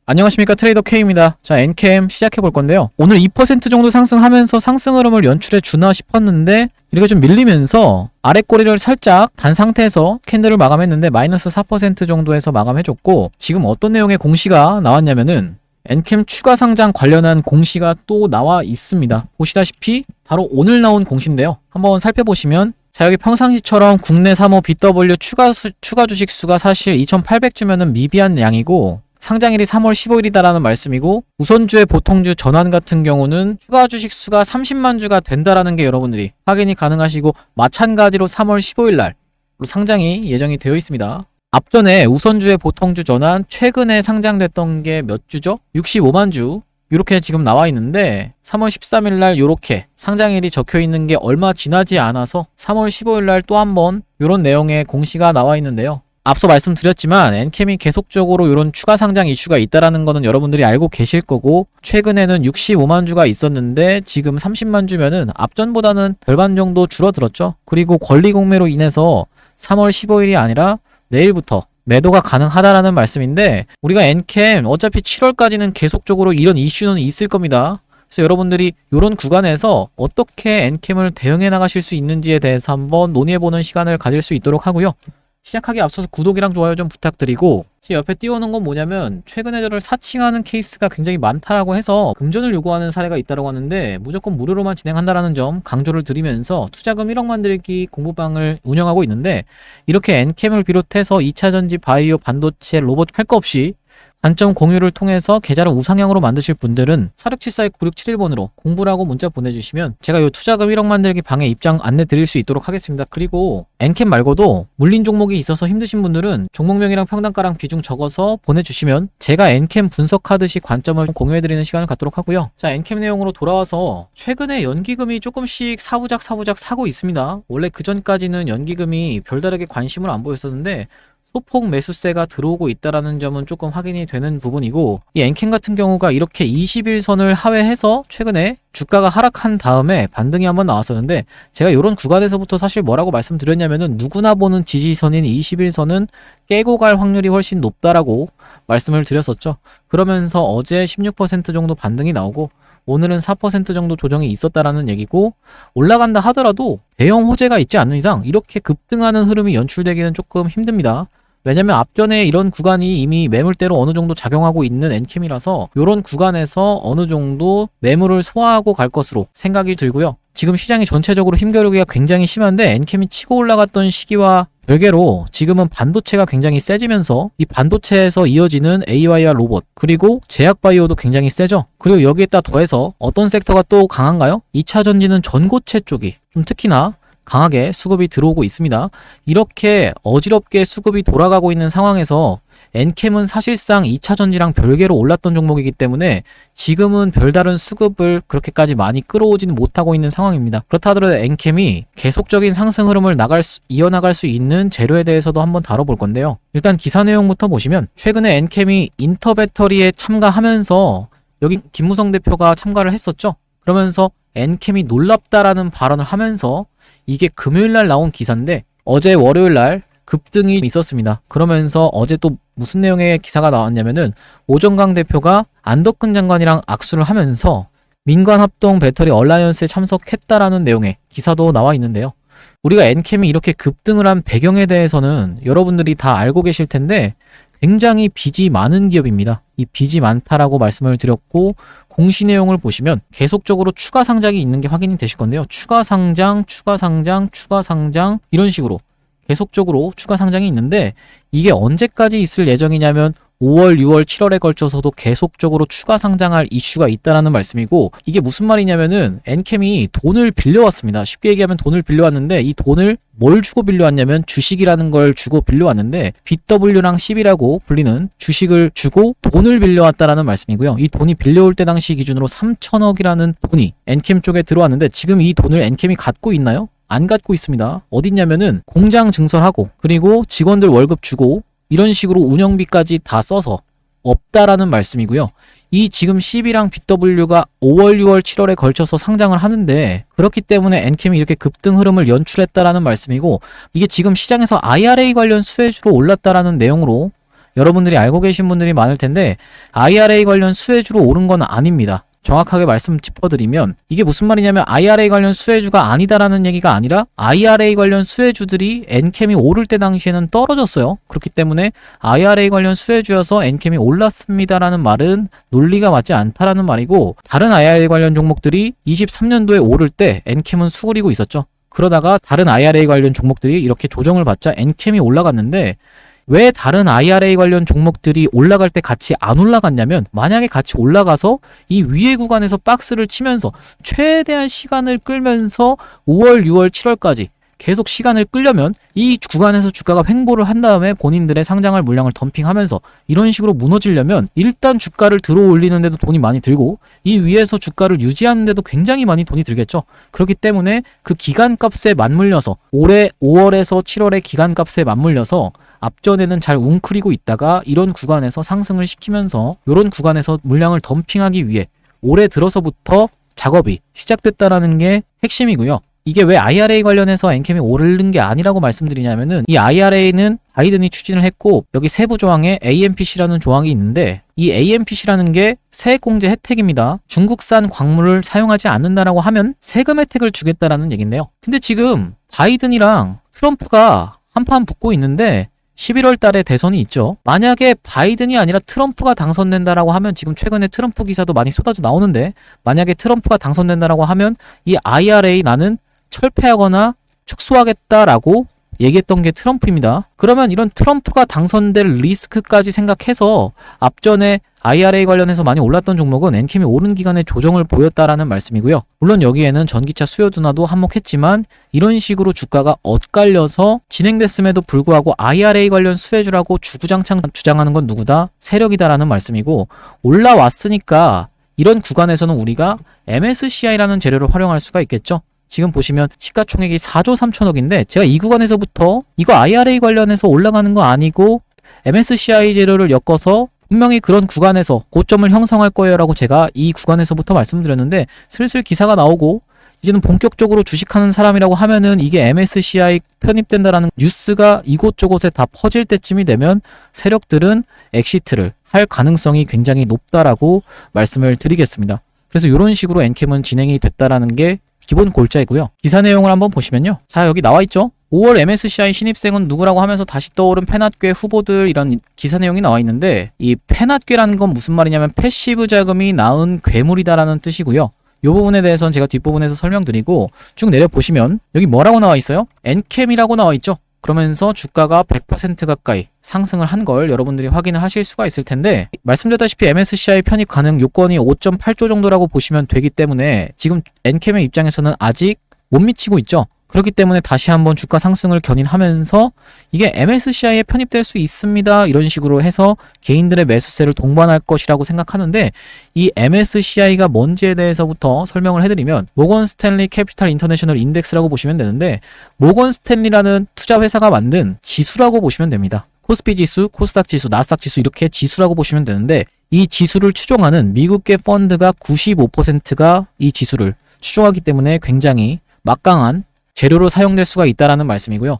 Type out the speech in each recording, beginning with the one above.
안녕하십니까, 트레이더 K입니다. 자, 엔캠 시작해 볼 건데요. 오늘 2% 정도 상승하면서 상승 흐름을 연출해 주나 싶었는데 이렇게 좀 밀리면서 아래 꼬리를 살짝 단 상태에서 캔들을 마감했는데 마이너스 4% 정도에서 마감해줬고, 지금 어떤 내용의 공시가 나왔냐면은 엔캠 추가 상장 관련한 공시가 또 나와 있습니다. 보시다시피 바로 오늘 나온 공시인데요. 한번 살펴보시면, 자, 여기 평상시처럼 국내 사모 BW 추가 주식 수가 사실 2,800주면은 미비한 양이고, 상장일이 3월 15일이다라는 말씀이고, 우선주의 보통주 전환 같은 경우는 추가 주식 수가 30만 주가 된다라는 게 여러분들이 확인이 가능하시고, 마찬가지로 3월 15일 날 상장이 예정이 되어 있습니다. 앞전에 우선주의 보통주 전환 최근에 상장됐던 게 몇 주죠? 65만 주. 이렇게 지금 나와 있는데 3월 13일 날 이렇게 상장일이 적혀 있는 게 얼마 지나지 않아서 3월 15일 날 또 한번 이런 내용의 공시가 나와 있는데요. 앞서 말씀드렸지만 엔캠이 계속적으로 이런 추가 상장 이슈가 있다라는 거는 여러분들이 알고 계실 거고, 최근에는 65만 주가 있었는데 지금 30만 주면은 앞전보다는 절반 정도 줄어들었죠. 그리고 권리 공매로 인해서 3월 15일이 아니라 내일부터 매도가 가능하다라는 말씀인데, 우리가 엔캠 어차피 7월까지는 계속적으로 이런 이슈는 있을 겁니다. 그래서 여러분들이 이런 구간에서 어떻게 엔캠을 대응해 나가실 수 있는지에 대해서 한번 논의해보는 시간을 가질 수 있도록 하고요. 시작하기 앞서서 구독이랑 좋아요 좀 부탁드리고, 제 옆에 띄워놓은 건 뭐냐면 최근에 저를 사칭하는 케이스가 굉장히 많다라고 해서 금전을 요구하는 사례가 있다고 하는데, 무조건 무료로만 진행한다라는 점 강조를 드리면서 투자금 1억 만들기 공부방을 운영하고 있는데, 이렇게 엔캠을 비롯해서 2차전지, 바이오, 반도체, 로봇 할 거 없이 관점 공유를 통해서 계좌를 우상향으로 만드실 분들은 4674-9671번으로 공부라고 문자 보내주시면 제가 이 투자금 1억 만들기 방에 입장 안내 드릴 수 있도록 하겠습니다. 그리고 엔캠 말고도 물린 종목이 있어서 힘드신 분들은 종목명이랑 평단가랑 비중 적어서 보내주시면 제가 엔캠 분석하듯이 관점을 공유해드리는 시간을 갖도록 하고요. 자, 엔캠 내용으로 돌아와서 최근에 연기금이 조금씩 사부작 사고 있습니다. 원래 그전까지는 연기금이 별다르게 관심을 안 보였었는데 소폭 매수세가 들어오고 있다라는 점은 조금 확인이 되는 부분이고, 이 엔캠 같은 경우가 이렇게 21선을 하회해서 최근에 주가가 하락한 다음에 반등이 한번 나왔었는데, 제가 이런 구간에서부터 사실 뭐라고 말씀드렸냐면은 누구나 보는 지지선인 21선은 깨고 갈 확률이 훨씬 높다라고 말씀을 드렸었죠. 그러면서 어제 16% 정도 반등이 나오고 오늘은 4% 정도 조정이 있었다라는 얘기고, 올라간다 하더라도 대형 호재가 있지 않는 이상 이렇게 급등하는 흐름이 연출되기는 조금 힘듭니다. 왜냐면 앞전에 이런 구간이 이미 매물대로 어느 정도 작용하고 있는 엔캠이라서 이런 구간에서 어느 정도 매물을 소화하고 갈 것으로 생각이 들고요. 지금 시장이 전체적으로 힘겨루기가 굉장히 심한데 엔캠이 치고 올라갔던 시기와 별개로 지금은 반도체가 굉장히 세지면서 이 반도체에서 이어지는 AI와 로봇, 그리고 제약바이오도 굉장히 세죠. 그리고 여기에다 더해서 어떤 섹터가 또 강한가요? 2차전지는 전고체 쪽이 좀 특히나 강하게 수급이 들어오고 있습니다. 이렇게 어지럽게 수급이 돌아가고 있는 상황에서 엔캠은 사실상 2차전지랑 별개로 올랐던 종목이기 때문에 지금은 별다른 수급을 그렇게까지 많이 끌어오지는 못하고 있는 상황입니다. 그렇다 하더라도 엔캠이 계속적인 상승 흐름을 이어나갈 수 있는 재료에 대해서도 한번 다뤄볼 건데요. 일단 기사 내용부터 보시면, 최근에 엔캠이 인터배터리에 참가하면서 여기 김무성 대표가 참가를 했었죠. 그러면서 엔캠이 놀랍다라는 발언을 하면서, 이게 금요일날 나온 기사인데 어제 월요일날 급등이 있었습니다. 그러면서 어제 또 무슨 내용의 기사가 나왔냐면은 오정강 대표가 안덕근 장관이랑 악수를 하면서 민관합동 배터리 얼라이언스에 참석했다라는 내용의 기사도 나와 있는데요. 우리가 엔캠이 이렇게 급등을 한 배경에 대해서는 여러분들이 다 알고 계실 텐데 굉장히 빚이 많은 기업입니다. 이 빚이 많다라고 말씀을 드렸고, 공시 내용을 보시면 계속적으로 추가 상장이 있는 게 확인이 되실 건데요. 추가 상장 이런 식으로 계속적으로 추가 상장이 있는데, 이게 언제까지 있을 예정이냐면 5월, 6월, 7월에 걸쳐서도 계속적으로 추가 상장할 이슈가 있다라는 말씀이고, 이게 무슨 말이냐면은 엔캠이 돈을 빌려왔습니다. 쉽게 얘기하면 돈을 빌려왔는데, 이 돈을 뭘 주고 빌려왔냐면 주식이라는 걸 주고 빌려왔는데, BW랑 CB라고 불리는 주식을 주고 돈을 빌려왔다라는 말씀이고요. 이 돈이 빌려올 때 당시 기준으로 3천억이라는 돈이 엔캠 쪽에 들어왔는데, 지금 이 돈을 엔캠이 갖고 있나요? 안 갖고 있습니다. 어딨냐면은 공장 증설하고, 그리고 직원들 월급 주고, 이런 식으로 운영비까지 다 써서 없다라는 말씀이고요. 이 지금 CB랑 BW가 5월, 6월, 7월에 걸쳐서 상장을 하는데, 그렇기 때문에 엔캠이 이렇게 급등 흐름을 연출했다라는 말씀이고, 이게 지금 시장에서 IRA 관련 수혜주로 올랐다라는 내용으로 여러분들이 알고 계신 분들이 많을 텐데 IRA 관련 수혜주로 오른 건 아닙니다. 정확하게 말씀 짚어드리면 이게 무슨 말이냐면 IRA 관련 수혜주가 아니다라는 얘기가 아니라 IRA 관련 수혜주들이 엔캠이 오를 때 당시에는 떨어졌어요. 그렇기 때문에 IRA 관련 수혜주여서 엔캠이 올랐습니다라는 말은 논리가 맞지 않다라는 말이고, 다른 IRA 관련 종목들이 23년도에 오를 때 엔캠은 수그리고 있었죠. 그러다가 다른 IRA 관련 종목들이 이렇게 조정을 받자 엔캠이 올라갔는데, 왜 다른 IRA 관련 종목들이 올라갈 때 같이 안 올라갔냐면, 만약에 같이 올라가서 이 위에 구간에서 박스를 치면서 최대한 시간을 끌면서 5월, 6월, 7월까지 계속 시간을 끌려면 이 구간에서 주가가 횡보를 한 다음에 본인들의 상장할 물량을 덤핑하면서 이런 식으로 무너지려면 일단 주가를 들어 올리는데도 돈이 많이 들고 이 위에서 주가를 유지하는데도 굉장히 많이 돈이 들겠죠. 그렇기 때문에 그 기간값에 맞물려서 올해 5월에서 7월의 기간값에 맞물려서 앞전에는 잘 웅크리고 있다가 이런 구간에서 상승을 시키면서 이런 구간에서 물량을 덤핑하기 위해 올해 들어서부터 작업이 시작됐다라는 게 핵심이고요. 이게 왜 IRA 관련해서 엔캠이 오르는 게 아니라고 말씀드리냐면은, 이 IRA는 바이든이 추진을 했고 여기 세부 조항에 AMPC라는 조항이 있는데, 이 AMPC라는 게 세액공제 혜택입니다. 중국산 광물을 사용하지 않는다라고 하면 세금 혜택을 주겠다라는 얘긴데요. 근데 지금 바이든이랑 트럼프가 한판 붙고 있는데 11월 달에 대선이 있죠. 만약에 바이든이 아니라 트럼프가 당선된다라고 하면, 지금 최근에 트럼프 기사도 많이 쏟아져 나오는데, 만약에 트럼프가 당선된다라고 하면 이 IRA 나는 철폐하거나 축소하겠다라고 얘기했던 게 트럼프입니다. 그러면 이런 트럼프가 당선될 리스크까지 생각해서 앞전에 IRA 관련해서 많이 올랐던 종목은 엔캠이 오른 기간에 조정을 보였다라는 말씀이고요. 물론 여기에는 전기차 수요 둔화도 한몫했지만 이런 식으로 주가가 엇갈려서 진행됐음에도 불구하고 IRA 관련 수혜주라고 주구장창 주장하는 건 누구다? 세력이다라는 말씀이고, 올라왔으니까 이런 구간에서는 우리가 MSCI라는 재료를 활용할 수가 있겠죠. 지금 보시면 시가총액이 4조 3천억인데 제가 이 구간에서부터 이거 IRA 관련해서 올라가는 거 아니고 MSCI 재료를 엮어서 분명히 그런 구간에서 고점을 형성할 거예요 라고 제가 이 구간에서부터 말씀드렸는데, 슬슬 기사가 나오고 이제는 본격적으로 주식하는 사람이라고 하면은 이게 MSCI 편입된다라는 뉴스가 이곳저곳에 다 퍼질 때쯤이 되면 세력들은 엑시트를 할 가능성이 굉장히 높다라고 말씀을 드리겠습니다. 그래서 이런 식으로 엔캠은 진행이 됐다라는 게 기본 골자이고요. 기사 내용을 한번 보시면요. 자, 여기 나와 있죠. 5월 MSCI 신입생은 누구라고 하면서 다시 떠오른 페낫괴 후보들, 이런 기사 내용이 나와 있는데, 이 페낫괴라는 건 무슨 말이냐면 패시브 자금이 낳은 괴물이다라는 뜻이고요. 이 부분에 대해서는 제가 뒷부분에서 설명드리고, 쭉 내려보시면 여기 뭐라고 나와 있어요? 엔캠이라고 나와 있죠. 그러면서 주가가 100% 가까이 상승을 한 걸 여러분들이 확인을 하실 수가 있을 텐데, 말씀드렸다시피 MSCI 편입 가능 요건이 5.8조 정도라고 보시면 되기 때문에 지금 엔캠의 입장에서는 아직 못 미치고 있죠. 그렇기 때문에 다시 한번 주가 상승을 견인하면서 이게 MSCI에 편입될 수 있습니다, 이런 식으로 해서 개인들의 매수세를 동반할 것이라고 생각하는데, 이 MSCI가 뭔지에 대해서부터 설명을 해드리면 모건 스탠리 캐피탈 인터내셔널 인덱스라고 보시면 되는데, 모건 스탠리라는 투자 회사가 만든 지수라고 보시면 됩니다. 코스피 지수, 코스닥 지수, 나스닥 지수, 이렇게 지수라고 보시면 되는데, 이 지수를 추종하는 미국계 펀드가 95%가 이 지수를 추종하기 때문에 굉장히 막강한 재료로 사용될 수가 있다라는 말씀이고요.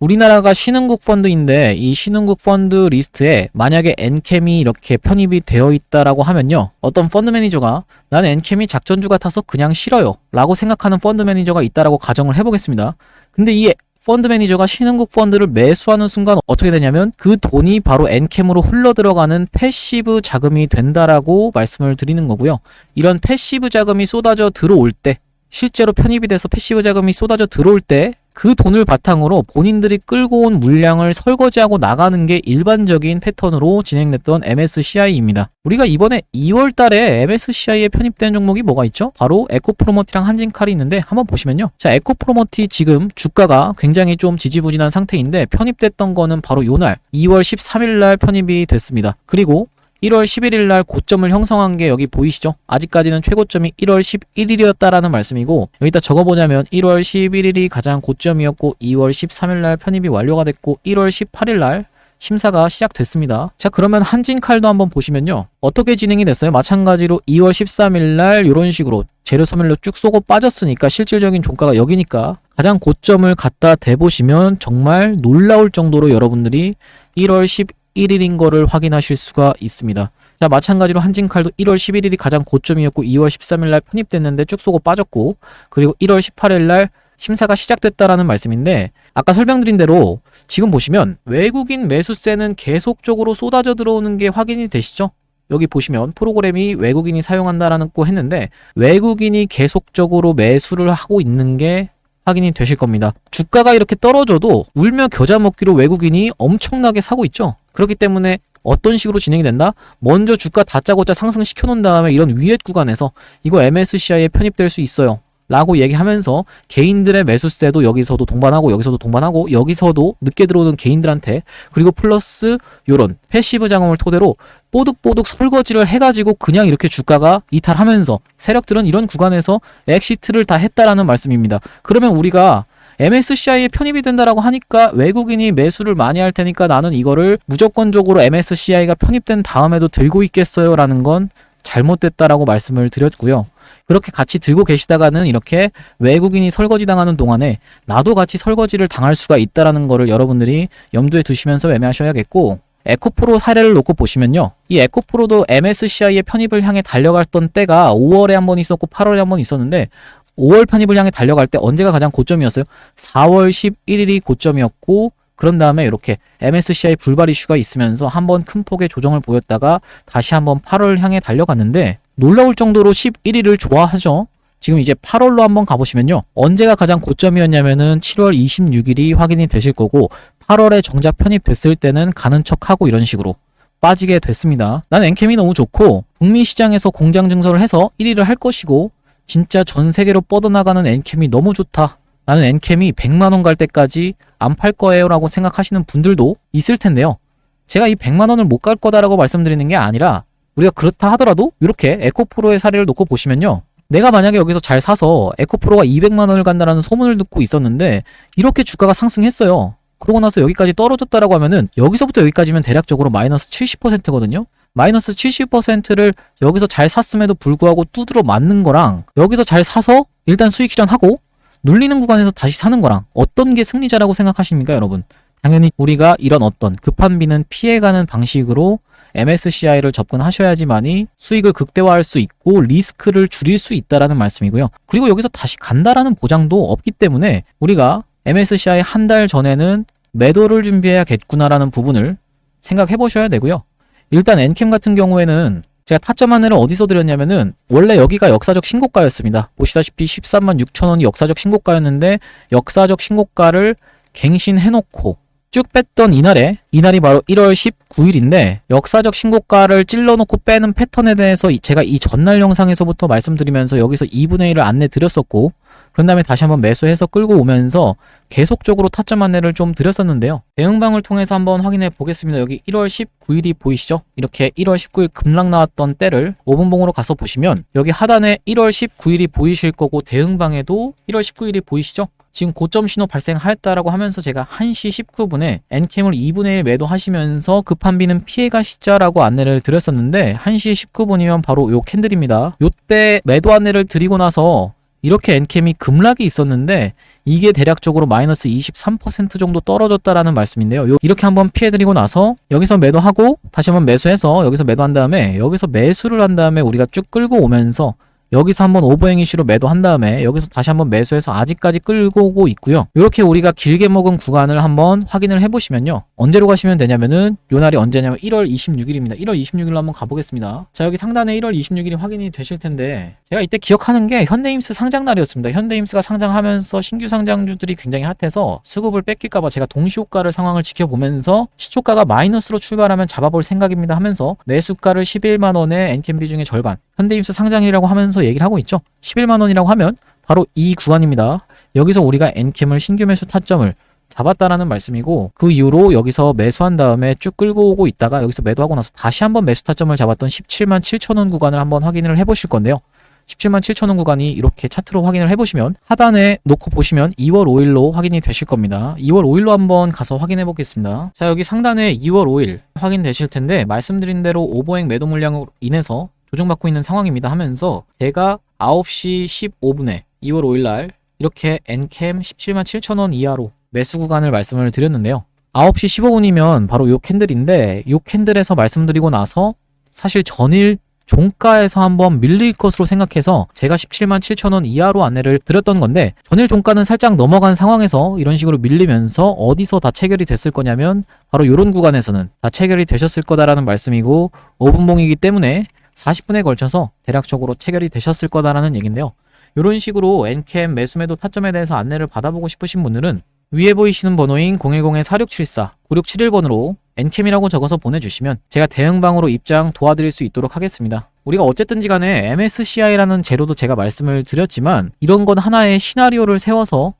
우리나라가 신흥국 펀드인데 이 신흥국 펀드 리스트에 만약에 엔캠이 이렇게 편입이 되어 있다라고 하면요, 어떤 펀드 매니저가 나는 엔캠이 작전주 같아서 그냥 싫어요 라고 생각하는 펀드 매니저가 있다라고 가정을 해보겠습니다. 근데 이 펀드 매니저가 신흥국 펀드를 매수하는 순간 어떻게 되냐면 그 돈이 바로 엔캠으로 흘러 들어가는 패시브 자금이 된다라고 말씀을 드리는 거고요. 이런 패시브 자금이 쏟아져 들어올 때, 실제로 편입이 돼서 패시브 자금이 쏟아져 들어올 때 그 돈을 바탕으로 본인들이 끌고 온 물량을 설거지하고 나가는 게 일반적인 패턴으로 진행됐던 MSCI입니다. 우리가 이번에 2월 달에 MSCI에 편입된 종목이 뭐가 있죠? 바로 에코프로머티랑 한진칼이 있는데 한번 보시면요. 자, 에코프로머티 지금 주가가 굉장히 좀 지지부진한 상태인데 편입됐던 거는 바로 요날 2월 13일 날 편입이 됐습니다. 그리고 1월 11일 날 고점을 형성한 게 여기 보이시죠? 아직까지는 최고점이 1월 11일이었다라는 말씀이고, 여기다 적어보자면 1월 11일이 가장 고점이었고 2월 13일 날 편입이 완료가 됐고 1월 18일 날 심사가 시작됐습니다. 자, 그러면 한진칼도 한번 보시면요. 어떻게 진행이 됐어요? 마찬가지로 2월 13일 날 이런 식으로 재료 소멸로 쭉 쏘고 빠졌으니까 실질적인 종가가 여기니까 가장 고점을 갖다 대보시면 정말 놀라울 정도로 여러분들이 1월 11일 11일인 거를 확인하실 수가 있습니다. 자, 마찬가지로 한진칼도 1월 11일이 가장 고점이었고 2월 13일 날 편입됐는데 쭉 쏘고 빠졌고, 그리고 1월 18일 날 심사가 시작됐다라는 말씀인데, 아까 설명드린 대로 지금 보시면 외국인 매수세는 계속적으로 쏟아져 들어오는 게 확인이 되시죠? 여기 보시면 프로그램이 외국인이 사용한다라는 거 했는데 외국인이 계속적으로 매수를 하고 있는 게 확인이 되실 겁니다. 주가가 이렇게 떨어져도 울며 겨자 먹기로 외국인이 엄청나게 사고 있죠. 그렇기 때문에 어떤 식으로 진행이 된다? 먼저 주가 다짜고짜 상승시켜 놓은 다음에 이런 위에 구간에서 이거 MSCI에 편입될 수 있어요 라고 얘기하면서 개인들의 매수세도 여기서도 동반하고 여기서도 동반하고 여기서도 늦게 들어오는 개인들한테, 그리고 플러스 요런 패시브 자금을 토대로 뽀득뽀득 설거지를 해가지고 그냥 이렇게 주가가 이탈하면서 세력들은 이런 구간에서 엑시트를 다 했다라는 말씀입니다. 그러면 우리가 MSCI에 편입이 된다라고 하니까 외국인이 매수를 많이 할 테니까 나는 이거를 무조건적으로 MSCI가 편입된 다음에도 들고 있겠어요 라는 건 잘못됐다라고 말씀을 드렸고요. 그렇게 같이 들고 계시다가는 이렇게 외국인이 설거지 당하는 동안에 나도 같이 설거지를 당할 수가 있다라는 거를 여러분들이 염두에 두시면서 매매하셔야겠고, 에코프로 사례를 놓고 보시면요, 이 에코프로도 MSCI의 편입을 향해 달려갔던 때가 5월에 한 번 있었고 8월에 한 번 있었는데 5월 편입을 향해 달려갈 때 언제가 가장 고점이었어요? 4월 11일이 고점이었고, 그런 다음에 이렇게 MSCI 불발 이슈가 있으면서 한번 큰 폭의 조정을 보였다가 다시 한번 8월 향해 달려갔는데 놀라울 정도로 11일을 좋아하죠. 지금 이제 8월로 한번 가보시면요, 언제가 가장 고점이었냐면은 7월 26일이 확인이 되실 거고, 8월에 정작 편입됐을 때는 가는 척하고 이런 식으로 빠지게 됐습니다. 난 엔캠이 너무 좋고 북미 시장에서 공장 증설을 해서 1위를 할 것이고 진짜 전 세계로 뻗어나가는 엔캠이 너무 좋다, 나는 엔캠이 100만원 갈 때까지 안 팔 거예요 라고 생각하시는 분들도 있을 텐데요. 제가 이 100만원을 못 갈 거다라고 말씀드리는 게 아니라, 우리가 그렇다 하더라도 이렇게 에코프로의 사례를 놓고 보시면요, 내가 만약에 여기서 잘 사서 에코프로가 200만원을 간다라는 소문을 듣고 있었는데 이렇게 주가가 상승했어요. 그러고 나서 여기까지 떨어졌다라고 하면은 여기서부터 여기까지면 대략적으로 마이너스 70%거든요. 마이너스 70%를 여기서 잘 샀음에도 불구하고 두드러 맞는 거랑 여기서 잘 사서 일단 수익 실현하고 눌리는 구간에서 다시 사는 거랑 어떤 게 승리자라고 생각하십니까, 여러분? 당연히 우리가 이런 어떤 급한 비는 피해가는 방식으로 MSCI를 접근하셔야지만이 수익을 극대화할 수 있고 리스크를 줄일 수 있다라는 말씀이고요. 그리고 여기서 다시 간다라는 보장도 없기 때문에 우리가 MSCI 한 달 전에는 매도를 준비해야겠구나라는 부분을 생각해 보셔야 되고요. 일단 엔캠 같은 경우에는 제가 타점 안내를 어디서 드렸냐면은 원래 여기가 역사적 신고가였습니다. 보시다시피 13만 6천원이 역사적 신고가였는데 역사적 신고가를 갱신해놓고 쭉 뺐던 이날이 바로 1월 19일인데 역사적 신고가를 찔러놓고 빼는 패턴에 대해서 제가 이 전날 영상에서부터 말씀드리면서 여기서 2분의 1을 안내 드렸었고, 그런 다음에 다시 한번 매수해서 끌고 오면서 계속적으로 타점 안내를 좀 드렸었는데요. 대응방을 통해서 한번 확인해 보겠습니다. 여기 1월 19일이 보이시죠? 이렇게 1월 19일 급락 나왔던 때를 5분봉으로 가서 보시면 여기 하단에 1월 19일이 보이실 거고 대응방에도 1월 19일이 보이시죠? 지금 고점 신호 발생하였다라고 하면서 제가 1시 19분에 엔캠을 2분의 1 매도하시면서 급한 비는 피해가시자라고 안내를 드렸었는데 1시 19분이면 바로 요 캔들입니다. 요때 매도 안내를 드리고 나서 이렇게 엔캠이 급락이 있었는데 이게 대략적으로 마이너스 23% 정도 떨어졌다라는 말씀인데요. 이렇게 한번 피해드리고 나서 여기서 매도하고 다시 한번 매수해서 여기서 매도한 다음에 여기서 매수를 한 다음에 우리가 쭉 끌고 오면서 여기서 한번 오버행 이슈로 매도한 다음에 여기서 다시 한번 매수해서 아직까지 끌고 오고 있고요. 이렇게 우리가 길게 먹은 구간을 한번 확인을 해보시면요, 언제로 가시면 되냐면은 요 날이 언제냐면 1월 26일입니다. 1월 26일로 한번 가보겠습니다. 자, 여기 상단에 1월 26일이 확인이 되실 텐데 제가 이때 기억하는 게 현대임스 상장 날이었습니다. 현대임스가 상장하면서 신규 상장주들이 굉장히 핫해서 수급을 뺏길까봐 제가 동시호가를 상황을 지켜보면서 시초가가 마이너스로 출발하면 잡아볼 생각입니다 하면서 매수가를 11만원에 엔캠비 중에 절반, 현대임스 상장이라고 하면서 얘기를 하고 있죠. 11만원이라고 하면 바로 이 구간입니다. 여기서 우리가 엔캠을 신규 매수 타점을 잡았다라는 말씀이고, 그 이후로 여기서 매수한 다음에 쭉 끌고 오고 있다가 여기서 매도하고 나서 다시 한번 매수 타점을 잡았던 17만 7천원 구간을 한번 확인을 해보실 건데요. 17만 7천원 구간이 이렇게 차트로 확인을 해보시면 하단에 놓고 보시면 2월 5일로 확인이 되실 겁니다. 2월 5일로 한번 가서 확인해 보겠습니다. 자, 여기 상단에 2월 5일 확인되실 텐데 말씀드린 대로 오버행 매도 물량으로 인해서 조정받고 있는 상황입니다 하면서 제가 9시 15분에 2월 5일날 이렇게 엔캠 17만 7천원 이하로 매수 구간을 말씀을 드렸는데요. 9시 15분이면 바로 요 캔들인데 요 캔들에서 말씀드리고 나서 사실 전일 종가에서 한번 밀릴 것으로 생각해서 제가 17만 7천 원 이하로 안내를 드렸던 건데 전일 종가는 살짝 넘어간 상황에서 이런 식으로 밀리면서 어디서 다 체결이 됐을 거냐면 바로 이런 구간에서는 다 체결이 되셨을 거다라는 말씀이고 5분봉이기 때문에 40분에 걸쳐서 대략적으로 체결이 되셨을 거다라는 얘기인데요. 이런 식으로 엔캠 매수매도 타점에 대해서 안내를 받아보고 싶으신 분들은 위에 보이시는 번호인 010-4674-9671번으로 엔캠이라고 적어서 보내주시면 제가 대응방으로 입장 도와드릴 수 있도록 하겠습니다. 우리가 어쨌든지 간에 MSCI라는 제도도 제가 말씀을 드렸지만 이런 건 하나의 시나리오를 세워서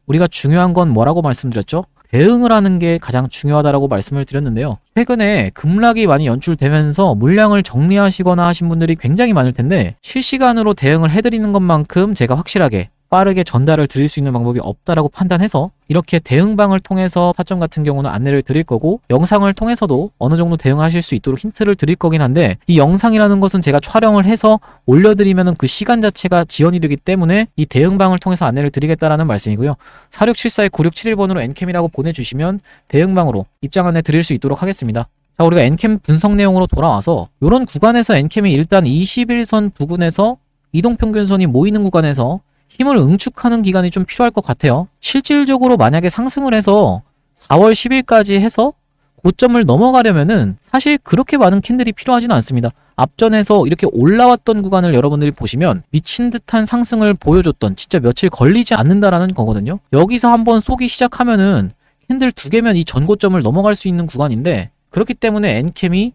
우리가 중요한 건 뭐라고 말씀드렸죠? 대응을 하는 게 가장 중요하다라고 말씀을 드렸는데요. 최근에 급락이 많이 연출되면서 물량을 정리하시거나 하신 분들이 굉장히 많을 텐데 실시간으로 대응을 해드리는 것만큼 제가 확실하게 빠르게 전달을 드릴 수 있는 방법이 없다라고 판단해서 이렇게 대응방을 통해서 타점 같은 경우는 안내를 드릴 거고 영상을 통해서도 어느 정도 대응하실 수 있도록 힌트를 드릴 거긴 한데 이 영상이라는 것은 제가 촬영을 해서 올려드리면은 그 시간 자체가 지연이 되기 때문에 이 대응방을 통해서 안내를 드리겠다라는 말씀이고요. 4674-9671번으로 엔캠이라고 보내주시면 대응방으로 입장 안내 드릴 수 있도록 하겠습니다. 자, 우리가 엔캠 분석 내용으로 돌아와서 이런 구간에서 엔캠이 일단 21선 부근에서 이동평균선이 모이는 구간에서 힘을 응축하는 기간이 좀 필요할 것 같아요. 실질적으로 만약에 상승을 해서 4월 10일까지 해서 고점을 넘어가려면은 사실 그렇게 많은 캔들이 필요하지는 않습니다. 앞전에서 이렇게 올라왔던 구간을 여러분들이 보시면 미친 듯한 상승을 보여줬던 진짜 며칠 걸리지 않는다라는 거거든요. 여기서 한번 쏘기 시작하면은 캔들 2개면 이 전고점을 넘어갈 수 있는 구간인데 그렇기 때문에 엔캠이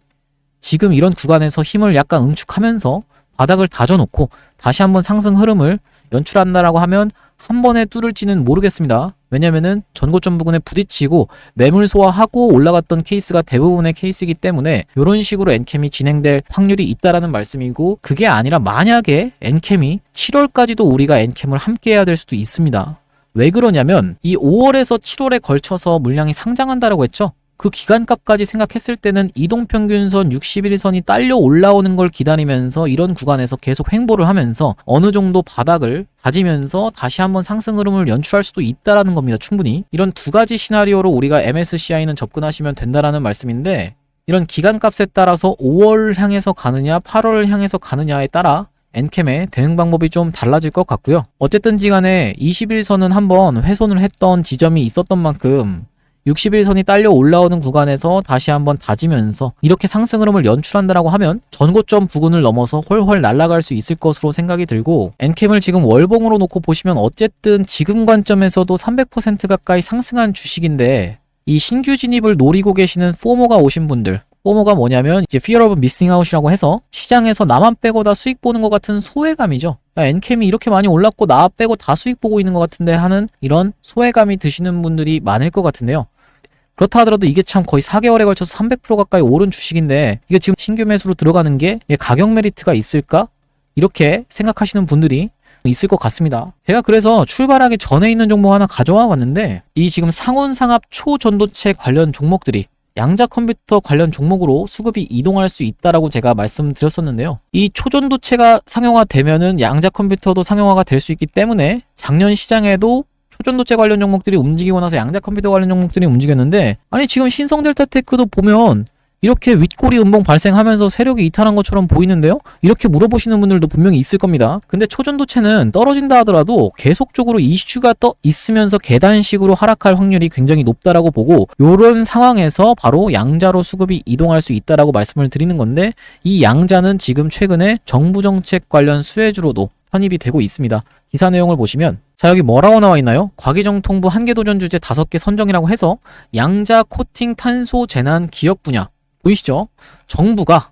지금 이런 구간에서 힘을 약간 응축하면서 바닥을 다져놓고 다시 한번 상승 흐름을 연출한다라고 하면 한 번에 뚫을지는 모르겠습니다. 왜냐면은 전고점 부근에 부딪히고 매물 소화하고 올라갔던 케이스가 대부분의 케이스이기 때문에 이런 식으로 엔캠이 진행될 확률이 있다라는 말씀이고 그게 아니라 만약에 엔캠이 7월까지도 우리가 엔캠을 함께 해야 될 수도 있습니다. 왜 그러냐면 이 5월에서 7월에 걸쳐서 물량이 상장한다라고 했죠. 그 기간값까지 생각했을 때는 이동평균선 61선이 딸려 올라오는 걸 기다리면서 이런 구간에서 계속 횡보를 하면서 어느 정도 바닥을 다지면서 다시 한번 상승 흐름을 연출할 수도 있다라는 겁니다. 충분히. 이런 두 가지 시나리오로 우리가 MSCI는 접근하시면 된다라는 말씀인데 이런 기간값에 따라서 5월 향해서 가느냐 8월 향해서 가느냐에 따라 엔캠의 대응 방법이 좀 달라질 것 같고요. 어쨌든지 간에 21선은 한번 훼손을 했던 지점이 있었던 만큼 60일선이 딸려 올라오는 구간에서 다시 한번 다지면서 이렇게 상승 흐름을 연출한다라고 하면 전고점 부근을 넘어서 훨훨 날아갈 수 있을 것으로 생각이 들고 엔캠을 지금 월봉으로 놓고 보시면 어쨌든 지금 관점에서도 300% 가까이 상승한 주식인데 이 신규 진입을 노리고 계시는 포모가 오신 분들 포모가 뭐냐면 이제 Fear of Missing Out이라고 해서 시장에서 나만 빼고 다 수익 보는 것 같은 소외감이죠. 야, 엔캠이 이렇게 많이 올랐고 나 빼고 다 수익 보고 있는 것 같은데 하는 이런 소외감이 드시는 분들이 많을 것 같은데요. 그렇다 하더라도 이게 참 거의 4개월에 걸쳐서 300% 가까이 오른 주식인데 이게 지금 신규 매수로 들어가는 게 가격 메리트가 있을까? 이렇게 생각하시는 분들이 있을 것 같습니다. 제가 그래서 출발하기 전에 있는 종목 하나 가져와 봤는데 이 지금 상온상압 초전도체 관련 종목들이 양자 컴퓨터 관련 종목으로 수급이 이동할 수 있다라고 제가 말씀드렸었는데요. 이 초전도체가 상용화되면은 양자 컴퓨터도 상용화가 될 수 있기 때문에 작년 시장에도 초전도체 관련 종목들이 움직이고 나서 양자 컴퓨터 관련 종목들이 움직였는데 아니 지금 신성델타테크도 보면 이렇게 윗꼬리 음봉 발생하면서 세력이 이탈한 것처럼 보이는데요? 이렇게 물어보시는 분들도 분명히 있을 겁니다. 근데 초전도체는 떨어진다 하더라도 계속적으로 이슈가 떠 있으면서 계단식으로 하락할 확률이 굉장히 높다라고 보고 요런 상황에서 바로 양자로 수급이 이동할 수 있다라고 말씀을 드리는 건데 이 양자는 지금 최근에 정부 정책 관련 수혜주로도 편입이 되고 있습니다. 기사 내용을 보시면 자 여기 뭐라고 나와 있나요? 과기정통부 한계 도전 주제 5개 선정이라고 해서 양자 코팅 탄소 재난 기업 분야 보이시죠? 정부가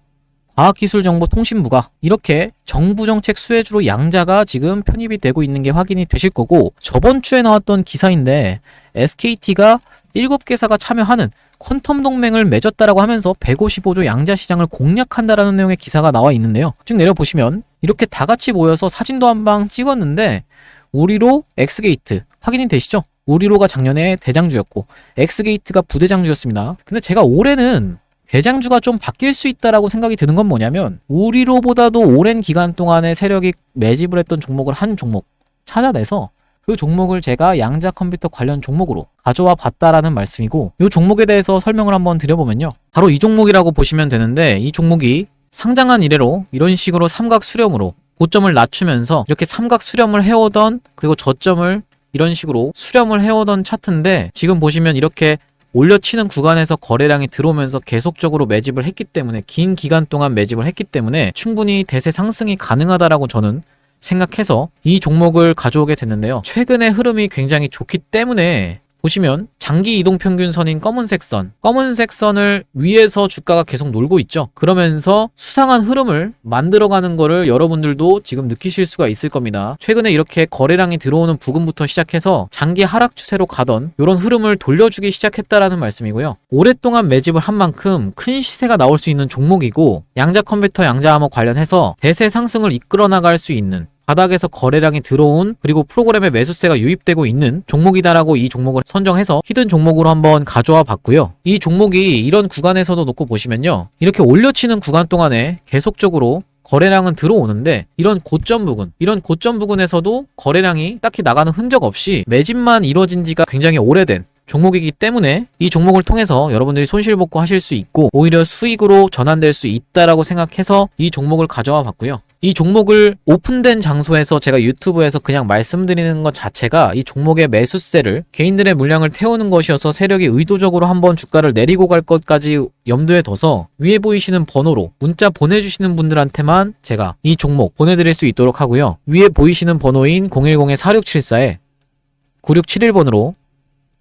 과학기술정보통신부가 이렇게 정부 정책 수혜주로 양자가 지금 편입이 되고 있는 게 확인이 되실 거고 저번 주에 나왔던 기사인데 SKT가 7개사가 참여하는 퀀텀 동맹을 맺었다라고 하면서 155조 양자 시장을 공략한다라는 내용의 기사가 나와 있는데요. 쭉 내려보시면 이렇게 다 같이 모여서 사진도 한 방 찍었는데 우리로 엑스게이트 확인이 되시죠? 우리로가 작년에 대장주였고 엑스게이트가 부대장주였습니다. 근데 제가 올해는 대장주가 좀 바뀔 수 있다라고 생각이 드는 건 뭐냐면 우리로보다도 오랜 기간 동안에 세력이 매집을 했던 종목을 한 종목 찾아내서 그 종목을 제가 양자 컴퓨터 관련 종목으로 가져와 봤다라는 말씀이고, 이 종목에 대해서 설명을 한번 드려보면요, 바로 이 종목이라고 보시면 되는데, 이 종목이 상장한 이래로 이런 식으로 삼각 수렴으로 고점을 낮추면서 이렇게 삼각 수렴을 해오던, 그리고 저점을 이런 식으로 수렴을 해오던 차트인데, 지금 보시면 이렇게 올려치는 구간에서 거래량이 들어오면서 계속적으로 매집을 했기 때문에, 긴 기간 동안 매집을 했기 때문에 충분히 대세 상승이 가능하다라고 저는 생각해서 이 종목을 가져오게 됐는데요. 최근의 흐름이 굉장히 좋기 때문에 보시면 장기 이동평균선인 검은색 선을 위에서 주가가 계속 놀고 있죠. 그러면서 수상한 흐름을 만들어가는 거를 여러분들도 지금 느끼실 수가 있을 겁니다. 최근에 이렇게 거래량이 들어오는 부근부터 시작해서 장기 하락 추세로 가던 이런 흐름을 돌려주기 시작했다라는 말씀이고요. 오랫동안 매집을 한 만큼 큰 시세가 나올 수 있는 종목이고, 양자 컴퓨터, 양자 암호 관련해서 대세 상승을 이끌어 나갈 수 있는, 바닥에서 거래량이 들어온, 그리고 프로그램에 매수세가 유입되고 있는 종목이다라고 이 종목을 선정해서 히든 종목으로 한번 가져와 봤고요. 이 종목이 이런 구간에서도 놓고 보시면요, 이렇게 올려치는 구간 동안에 계속적으로 거래량은 들어오는데, 이런 고점 부근에서도 거래량이 딱히 나가는 흔적 없이 매집만 이루어진 지가 굉장히 오래된 종목이기 때문에 이 종목을 통해서 여러분들이 손실복구 하실 수 있고 오히려 수익으로 전환될 수 있다라고 생각해서 이 종목을 가져와 봤고요. 이 종목을 오픈된 장소에서 제가 유튜브에서 그냥 말씀드리는 것 자체가 이 종목의 매수세를, 개인들의 물량을 태우는 것이어서 세력이 의도적으로 한번 주가를 내리고 갈 것까지 염두에 둬서 위에 보이시는 번호로 문자 보내주시는 분들한테만 제가 이 종목 보내드릴 수 있도록 하고요. 위에 보이시는 번호인 010-4674-9671번으로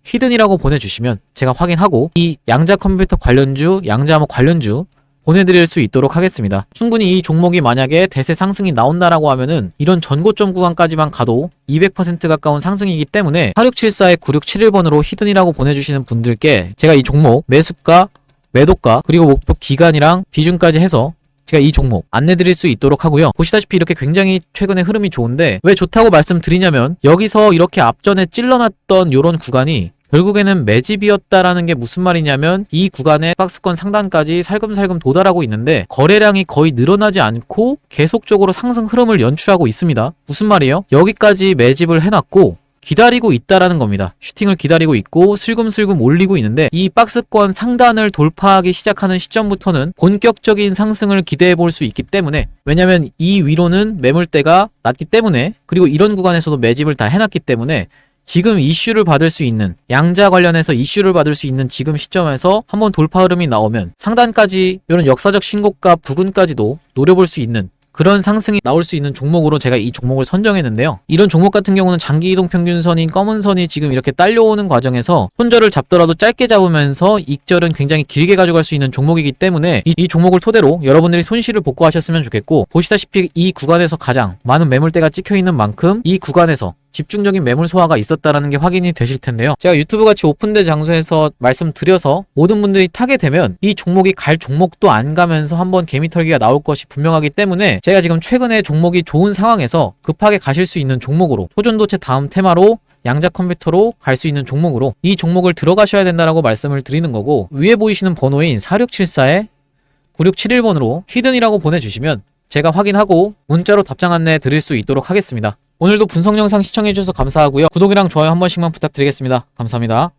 히든이라고 보내주시면 제가 확인하고 이 양자 컴퓨터 관련주, 양자암호 관련주 보내드릴 수 있도록 하겠습니다. 충분히 이 종목이 만약에 대세 상승이 나온다라고 하면은 이런 전고점 구간까지만 가도 200% 가까운 상승이기 때문에 4674-9671번으로 히든이라고 보내주시는 분들께 제가 이 종목 매수가, 매도가, 그리고 목표 기간이랑 비중까지 해서 제가 이 종목 안내드릴 수 있도록 하고요. 보시다시피 이렇게 굉장히 최근에 흐름이 좋은데, 왜 좋다고 말씀드리냐면 여기서 이렇게 앞전에 찔러놨던 요런 구간이 결국에는 매집이었다라는 게 무슨 말이냐면, 이 구간의 박스권 상단까지 살금살금 도달하고 있는데 거래량이 거의 늘어나지 않고 계속적으로 상승 흐름을 연출하고 있습니다. 무슨 말이에요? 여기까지 매집을 해놨고 기다리고 있다라는 겁니다. 슈팅을 기다리고 있고 슬금슬금 올리고 있는데, 이 박스권 상단을 돌파하기 시작하는 시점부터는 본격적인 상승을 기대해 볼 수 있기 때문에, 왜냐면 이 위로는 매물대가 낮기 때문에, 그리고 이런 구간에서도 매집을 다 해놨기 때문에 지금 이슈를 받을 수 있는, 양자 관련해서 이슈를 받을 수 있는 지금 시점에서 한번 돌파 흐름이 나오면 상단까지 이런 역사적 신고가 부근까지도 노려볼 수 있는 그런 상승이 나올 수 있는 종목으로 제가 이 종목을 선정했는데요. 이런 종목 같은 경우는 장기 이동 평균선인 검은 선이 지금 이렇게 딸려오는 과정에서 손절을 잡더라도 짧게 잡으면서 익절은 굉장히 길게 가져갈 수 있는 종목이기 때문에 이 종목을 토대로 여러분들이 손실을 복구하셨으면 좋겠고, 보시다시피 이 구간에서 가장 많은 매물대가 찍혀있는 만큼 이 구간에서 집중적인 매물 소화가 있었다라는 게 확인이 되실 텐데요. 제가 유튜브 같이 오픈된 장소에서 말씀드려서 모든 분들이 타게 되면 이 종목이 갈 종목도 안 가면서 한번 개미털기가 나올 것이 분명하기 때문에, 제가 지금 최근에 종목이 좋은 상황에서 급하게 가실 수 있는 종목으로, 초전도체 다음 테마로 양자 컴퓨터로 갈 수 있는 종목으로 이 종목을 들어가셔야 된다라고 말씀을 드리는 거고, 위에 보이시는 번호인 4674-9671번으로 히든이라고 보내주시면 제가 확인하고 문자로 답장 안내 드릴 수 있도록 하겠습니다. 오늘도 분석 영상 시청해주셔서 감사하고요. 구독이랑 좋아요 한 번씩만 부탁드리겠습니다. 감사합니다.